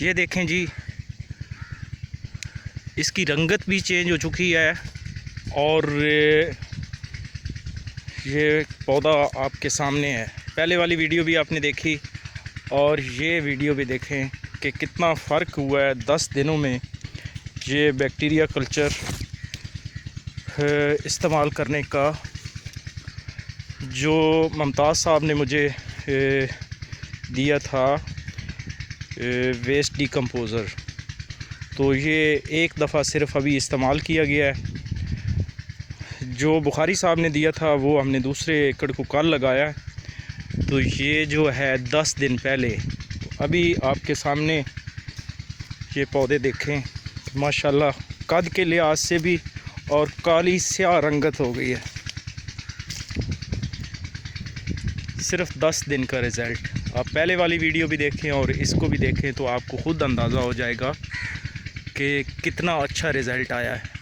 ये देखें जी, इसकी रंगत भी चेंज हो चुकी है। और ये पौधा आपके सामने है। पहले वाली वीडियो भी आपने देखी और ये वीडियो भी देखें कि कितना फ़र्क हुआ है 10 दिनों में। ये बैक्टीरिया कल्चर इस्तेमाल करने का जो मुमताज़ साहब ने मुझे दिया था, वेस्ट डिकम्पोज़र, तो ये एक दफ़ा सिर्फ़ अभी इस्तेमाल किया गया है। जो बुखारी साहब ने दिया था वो हमने दूसरे एकड़ को कल लगाया। तो ये जो है 10 दिन पहले, तो अभी आपके सामने ये पौधे देखें, माशाल्लाह कद के लिहाज से भी और काली स्याह रंगत हो गई है। सिर्फ 10 दिन का रिज़ल्ट। आप पहले वाली वीडियो भी देखें और इसको भी देखें तो आपको ख़ुद अंदाज़ा हो जाएगा कि कितना अच्छा रिज़ल्ट आया है।